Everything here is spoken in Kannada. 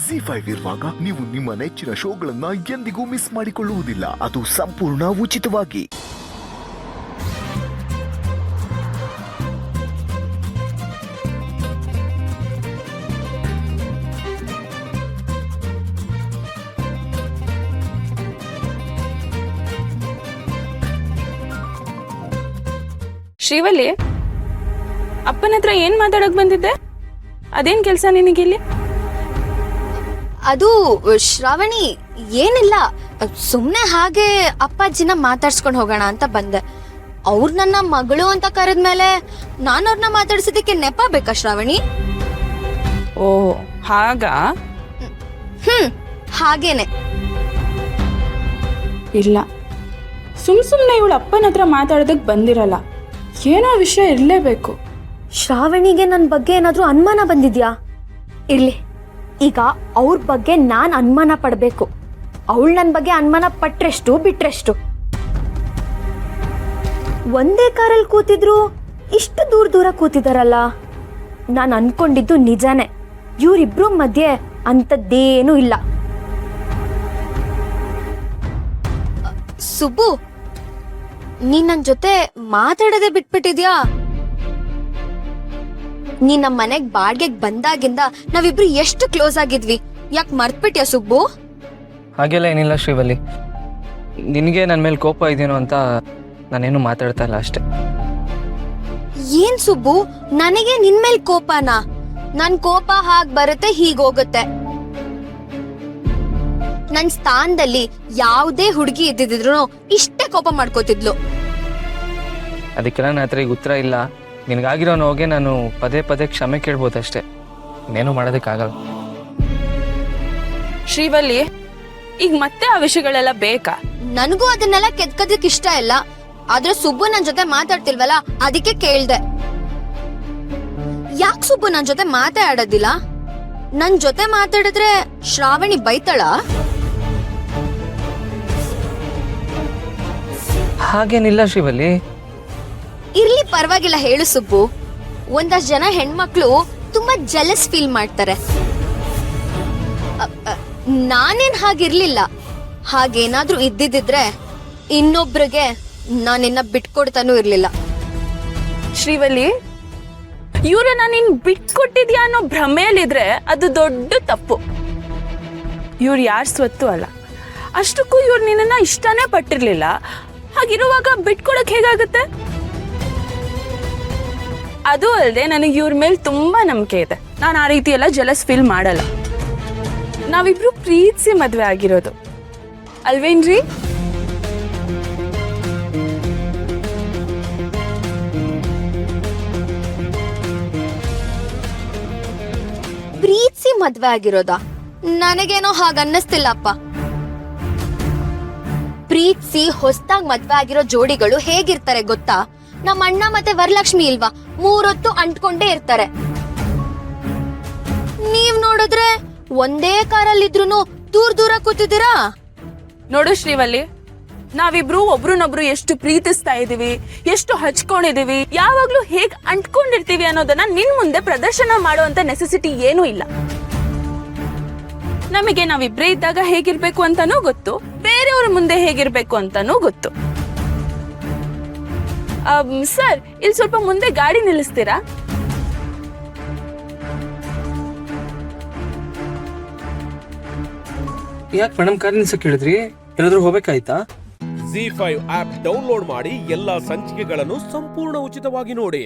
ZEE5 ಇರುವಾಗ ನೀವು ನಿಮ್ಮ ನೆಚ್ಚಿನ ಶೋಗಳನ್ನ ಎಂದಿಗೂ ಮಿಸ್ ಮಾಡಿಕೊಳ್ಳುವುದಿಲ್ಲ. ಅದು ಸಂಪೂರ್ಣ ಉಚಿತವಾಗಿ. ಶ್ರೀವಲ್ಲಿ, ಅಪ್ಪನ ಹತ್ರ ಏನ್ ಮಾತಾಡಕ್ ಬಂದಿದ್ದೆ? ಅದೇನ್ ಕೆಲ್ಸ ನಿನಗಿಲ್ಲಿ? ಅದು ಶ್ರಾವಣಿ, ಏನಿಲ್ಲ, ಸುಮ್ನೆ ಹಾಗೆ ಅಪ್ಪಾಜಿನ ಮಾತಾಡ್ಸ್ಕೊಂಡು ಹೋಗೋಣ ಅಂತ ಬಂದೆ. ಅವ್ರು ನನ್ನ ಮಗಳು ಅಂತ ಕರೆದ್ಮೇಲೆ ನಾನು ಅವ್ರನ್ನ ಮಾತಾಡ್ಸೋದಕ್ಕೆ ನೆಪ ಬೇಕಾ ಶ್ರಾವಣಿ? ಓ ಹಾಗಾ? ಹಾಗೇನೆ. ಇಲ್ಲ, ಸುಮ್ನೆ ಇವಳು ಅಪ್ಪನ ಹತ್ರ ಮಾತಾಡೋದಕ್ ಬಂದಿರಲ್ಲ. ಏನೋ ವಿಷಯ ಇರ್ಲೇಬೇಕು. ಶ್ರಾವಣಿಗೆ ನನ್ನ ಬಗ್ಗೆ ಏನಾದ್ರೂ ಅನುಮಾನ ಬಂದಿದ್ಯಾ? ಇರ್ಲಿ, ಈಗ ಅವ್ರ ಬಗ್ಗೆ ನಾನ್ ಅನುಮಾನ ಪಡ್ಬೇಕು. ಅವಳು ನನ್ನ ಬಗ್ಗೆ ಅನುಮಾನ ಪಟ್ರೆಷ್ಟು ಬಿಟ್ರೆಷ್ಟು. ಒಂದೇ ಕಾರಲ್ಲಿ ಕೂತಿದ್ರು, ಇಷ್ಟು ದೂರ ಕೂತಿದಾರಲ್ಲ. ನಾನು ಅನ್ಕೊಂಡಿದ್ದು ನಿಜಾನೇ, ಇವರಿಬ್ರು ಮಧ್ಯೆ ಅಂಥದ್ದೇನೂ ಇಲ್ಲ. ಸುಬ್ಬು, ನೀನ್ ನನ್ನ ಜೊತೆ ಮಾತಾಡೋದೇ ಬಿಟ್ಬಿಟ್ಟಿದ್ಯಾ? ನೀನ್ ನಮ್ಮ ಮನೆಗ್ ಬಾಡ್ಗೆಗ್ ಬಂದಾಗಿಂದ ನಾವಿಬ್ರು ಎಷ್ಟು ಕ್ಲೋಸ್ ಆಗಿದ್ವಿ, ಯಾಕೆ ಮರ್ತ್ಬಿಟ್ಯಾ ಸುಬ್ಬು? ಹಾಗೆಲ್ಲ ಏನಿಲ್ಲ ಶ್ರೀವಲ್ಲಿ, ನಿನಗೆ ನನ್ನ ಮೇಲೆ ಕೋಪ ಇದೆಯೇನೋ ಅಂತ ನಾನೇನು ಮಾತಾಡ್ತಾ ಇಲ್ಲ ಅಷ್ಟೇ. ಏನ್ ಸುಬ್ಬು, ನನಗೆ ನಿನ್ ಮೇಲ್ ಕೋಪನಾ? ನನ್ ಕೋಪ ಹಾಗ್ ಬರುತ್ತೆ ಹೀಗೋಗುತ್ತೆ. ನನ್ ಸ್ಥಾನದಲ್ಲಿ ಯಾವುದೇ ಹುಡುಗಿ ಇದ್ದಿದ್ರು ಇಷ್ಟೇ ಕೋಪ ಮಾಡ್ಕೋತಿದ್ಲು. ಅದಕ್ಕೆಲ್ಲ ನನ್ನ ಹತ್ರ ಈಗ ಉತ್ತರ ಇಲ್ಲ. ನಿನಗಾಗಿರೋ ನೋವಿಗೆ ನಾನು ಪದೇ ಪದೇ ಕ್ಷಮೆ ಕೇಳ್ಬೋದಷ್ಟೇ, ಇನ್ನೇನು ಮಾಡೋದಕ್ಕಾಗಲ್ಲ. ಶ್ರೀವಲ್ಲಿ, ಈಗ ಮತ್ತೆ ಆ ವಿಷಯಗಳೆಲ್ಲ ಬೇಕಾ? ನನಗೂ ಅದನ್ನೆಲ್ಲ ಕೆದ್ಕೋದಕ್ ಇಷ್ಟ ಇಲ್ಲ. ಆದ್ರೆ ಸುಬ್ಬು ನನ್ ಜೊತೆ ಮಾತಾಡ್ತಿಲ್ವಲ್ಲ, ಅದಕ್ಕೆ ಕೇಳ್ದೆ. ಯಾಕೆ ಸುಬ್ಬು ನನ್ ಜೊತೆ ಮಾತಾಡೋದಿಲ್ಲ? ನನ್ ಜೊತೆ ಮಾತಾಡಿದ್ರೆ ಶ್ರಾವಣಿ ಬೈತಾಳ? ಹಾಗೇನಿಲ್ಲ ಶ್ರೀವಲ್ಲಿ. ಇರ್ಲಿ, ಪರವಾಗಿಲ್ಲ, ಹೇಳು ಸುಬ್ಬು. ಒಂದಷ್ಟು ಜನ ಹೆಣ್ಮಕ್ಳು ತುಂಬಾ ಜೆಲಸ್ ಫೀಲ್ ಮಾಡ್ತಾರೆ. ನಾನೇನ್ ಹಾಗಿರ್ಲಿಲ್ಲ. ಹಾಗೇನಾದ್ರೂ ಇದ್ದಿದ್ರೆ ಇನ್ನೊಬ್ರಿಗೆ ನಾನಿನ್ನ ಬಿಟ್ಕೊಡ್ತಾನೂ ಇರ್ಲಿಲ್ಲ. ಶ್ರೀವಲ್ಲಿ, ಇವ್ರನ್ನ ನೀನ್ ಬಿಟ್ಕೊಟ್ಟಿದ್ಯಾ ಅನ್ನೋ ಭ್ರಮೆಯಲ್ಲಿದ್ರೆ ಅದು ದೊಡ್ಡ ತಪ್ಪು. ಇವ್ರು ಯಾರ ಸ್ವತ್ತು ಅಲ್ಲ. ಅಷ್ಟಕ್ಕೂ ಇವ್ರು ನಿನ್ನ ಇಷ್ಟನೇ ಪಟ್ಟಿರ್ಲಿಲ್ಲ. ಹಾಗಿರುವಾಗ ಬಿಟ್ಕೊಡಕ್ ಹೇಗಾಗುತ್ತೆ? ಅದು ಅಲ್ಲದೆ ನನಗೆ ಇವ್ರ ಮೇಲೆ ತುಂಬಾ ನಂಬಿಕೆ ಇದೆ. ನಾನು ಆ ರೀತಿ ಎಲ್ಲ ಜಲಸ್ ಫೀಲ್ ಮಾಡಲ್ಲ. ನಾವಿಬ್ರು ಪ್ರೀತಿಸಿ ಮದ್ವೆ ಆಗಿರೋದು ಅಲ್ವೇನ್ರಿ? ಪ್ರೀತಿಸಿ ಮದ್ವೆ ಆಗಿರೋದಾ? ನನಗೇನೋ ಹಾಗನ್ನಿಸ್ತಿಲ್ಲಪ್ಪ. ಪ್ರೀತಿಸಿ ಹೊಸ್ದಾಗ್ ಮದ್ವೆ ಆಗಿರೋ ಜೋಡಿಗಳು ಹೇಗಿರ್ತಾರೆ ಗೊತ್ತಾ? ನಮ್ಮ ಅಣ್ಣ ಮತ್ತೆ ವರಲಕ್ಷ್ಮಿ ಇಲ್ವಾ, 3 ಹೊತ್ತು ಅಂಟ್ಕೊಂಡೇ ಇರ್ತಾರೆ. ನೀವ್ ನೋಡಿದ್ರೆ ಒಂದೇ ಕಾರಲ್ಲಿದ್ರೂ ದೂರ ಕೂತಿದ್ದೀರಾ. ನೋಡು ಶ್ರೀವಲ್ಲಿ, ನಾವಿಬ್ರು ಒಬ್ರನ್ನೊಬ್ರು ಎಷ್ಟು ಪ್ರೀತಿಸ್ತಾ ಇದೀವಿ, ಎಷ್ಟು ಹಚ್ಕೊಂಡಿದೀವಿ, ಯಾವಾಗ್ಲೂ ಹೇಗ್ ಅಂಟ್ಕೊಂಡಿರ್ತೀವಿ ಅನ್ನೋದನ್ನ ನಿನ್ ಮುಂದೆ ಪ್ರದರ್ಶನ ಮಾಡುವಂತ ನೆಸೆಸಿಟಿ ಏನೂ ಇಲ್ಲ. ನಮಗೆ ನಾವಿಬ್ರೇ ಇದ್ದಾಗ ಹೇಗಿರ್ಬೇಕು ಅಂತಾನೂ ಗೊತ್ತು, ಬೇರೆಯವ್ರ ಮುಂದೆ ಹೇಗಿರ್ಬೇಕು ಅಂತಾನೂ ಗೊತ್ತು. ಸರ್, ಇಲ್ಲಿ ಸ್ವಲ್ಪ ಮುಂದೆ ಗಾಡಿ ನಿಲ್ಲಿಸ್ತೀರಾ? ಯಾಕೆ ಮೇಡಮ್ ಕಾರ್ ನಿಲ್ಸಕ್ಕೆ ಹೇಳಿದ್ರಿ? ಎಲ್ಲಾದ್ರೂ ಹೋಗ್ಬೇಕಾಯ್ತಾ? ZEE5 ಆಪ್ ಡೌನ್ಲೋಡ್ ಮಾಡಿ ಎಲ್ಲಾ ಸಂಚಿಕೆಗಳನ್ನು ಸಂಪೂರ್ಣ ಉಚಿತವಾಗಿ ನೋಡಿ.